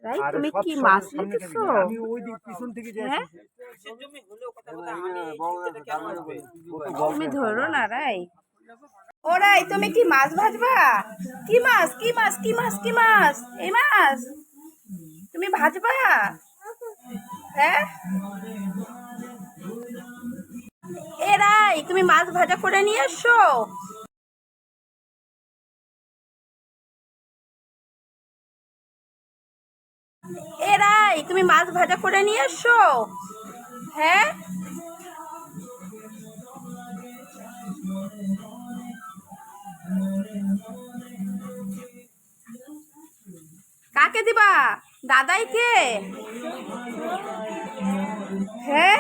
রাই, তুমি কি মাছ লিখেছো? হ্যাঁ, তুমি ধরো না রাই। ও রাই, তুমি কি মাছ ভাজবা? কি মাছ, কি মাছ, কি মাছ, কি মাছ? এই মাছ তুমি ভাজবা? হ্যাঁ, এ রাই, তুমি মাছ ভাজা করে নিয়ে এসো। এ রাই, তুমি মাছ ভাজা করে নিয়ে এসো। হ্যাঁ, কাকে দিবা? দাদাইকে? হ্যাঁ,